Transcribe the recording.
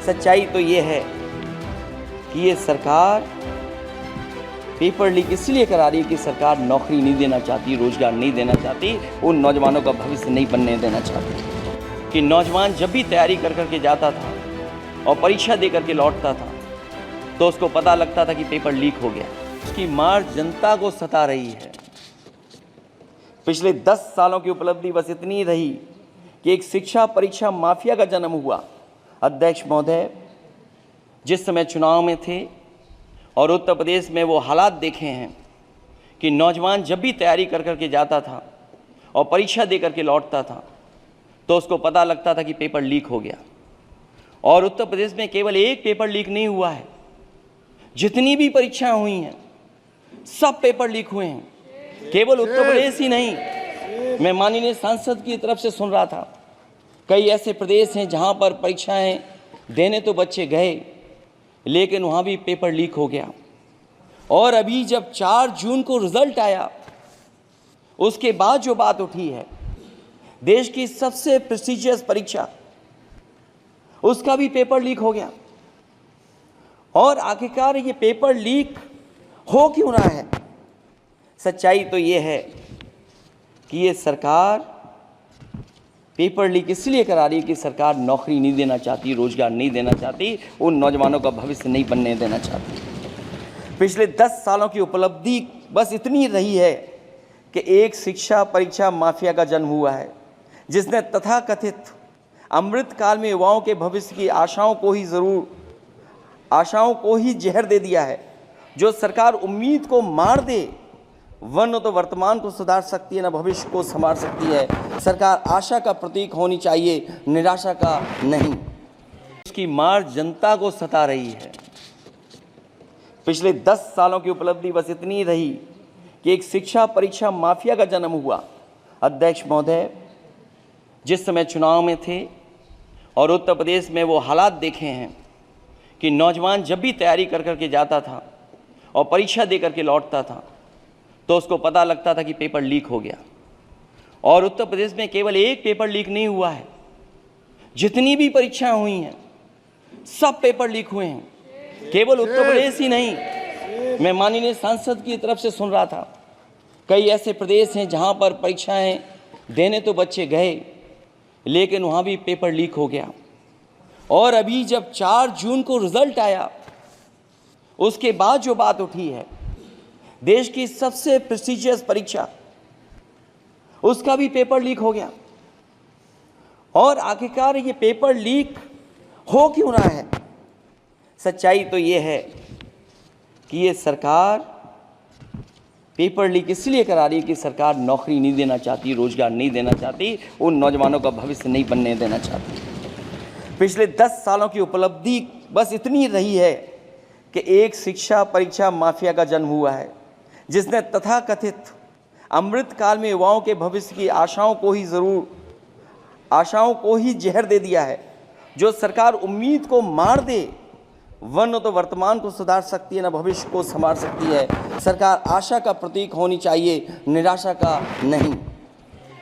सच्चाई तो ये है कि ये सरकार पेपर लीक इसलिए करा रही है कि सरकार नौकरी नहीं देना चाहती, रोजगार नहीं देना चाहती, उन नौजवानों का भविष्य नहीं बनने देना चाहती। कि नौजवान जब भी तैयारी कर कर के जाता था और परीक्षा दे करके लौटता था तो उसको पता लगता था कि पेपर लीक हो गया। उसकी मार जनता को सता रही है। पिछले 10 सालों की उपलब्धि बस इतनी रही कि एक शिक्षा परीक्षा माफिया का जन्म हुआ। अध्यक्ष महोदय, जिस समय चुनाव में थे और उत्तर प्रदेश में वो हालात देखे हैं कि नौजवान जब भी तैयारी कर कर के जाता था और परीक्षा दे करके लौटता था तो उसको पता लगता था कि पेपर लीक हो गया। और उत्तर प्रदेश में केवल एक पेपर लीक नहीं हुआ है, जितनी भी परीक्षाएं हुई हैं सब पेपर लीक हुए हैं। केवल उत्तर प्रदेश ही नहीं, मैं माननीय सांसद की तरफ से सुन रहा था कई ऐसे प्रदेश हैं जहां पर परीक्षाएं देने तो बच्चे गए लेकिन वहां भी पेपर लीक हो गया। और अभी जब 4 जून को रिजल्ट आया उसके बाद जो बात उठी है, देश की सबसे प्रेस्टिजियस परीक्षा उसका भी पेपर लीक हो गया। और आखिरकार ये पेपर लीक हो क्यों रहा है? सच्चाई तो ये है कि ये सरकार पेपर लीक इसलिए करा रही है कि सरकार नौकरी नहीं देना चाहती, रोजगार नहीं देना चाहती, उन नौजवानों का भविष्य नहीं बनने देना चाहती। पिछले 10 सालों की उपलब्धि बस इतनी रही है कि एक शिक्षा परीक्षा माफिया का जन्म हुआ है, जिसने तथाकथित अमृत काल में युवाओं के भविष्य की आशाओं को ही जहर दे दिया है। जो सरकार उम्मीद को मार दे, वह न तो वर्तमान को सुधार सकती है न भविष्य को संवार सकती है। सरकार आशा का प्रतीक होनी चाहिए, निराशा का नहीं। उसकी मार जनता को सता रही है। पिछले 10 सालों की उपलब्धि बस इतनी रही कि एक शिक्षा परीक्षा माफिया का जन्म हुआ। अध्यक्ष महोदय, जिस समय चुनाव में थे और उत्तर प्रदेश में वो हालात देखे हैं कि नौजवान जब भी तैयारी कर कर के जाता था और परीक्षा दे करके लौटता था तो उसको पता लगता था कि पेपर लीक हो गया। और उत्तर प्रदेश में केवल एक पेपर लीक नहीं हुआ है, जितनी भी परीक्षाएं हुई हैं सब पेपर लीक हुए हैं। केवल उत्तर प्रदेश ही नहीं, मैं माननीय सांसद की तरफ से सुन रहा था कई ऐसे प्रदेश हैं जहां पर परीक्षाएं देने तो बच्चे गए लेकिन वहां भी पेपर लीक हो गया। और अभी जब 4 जून को रिजल्ट आया उसके बाद जो बात उठी है, देश की सबसे प्रेस्टिजियस परीक्षा उसका भी पेपर लीक हो गया। और आखिरकार ये पेपर लीक हो क्यों रहा है? सच्चाई तो ये है कि ये सरकार पेपर लीक इसलिए करा रही है कि सरकार नौकरी नहीं देना चाहती, रोजगार नहीं देना चाहती, उन नौजवानों का भविष्य नहीं बनने देना चाहती। पिछले 10 सालों की उपलब्धि बस इतनी रही है कि एक शिक्षा परीक्षा माफिया का जन्म हुआ है, जिसने तथाकथित अमृत काल में युवाओं के भविष्य की आशाओं को ही जहर दे दिया है। जो सरकार उम्मीद को मार दे, वह न तो वर्तमान को सुधार सकती है न भविष्य को संवार सकती है। सरकार आशा का प्रतीक होनी चाहिए, निराशा का नहीं।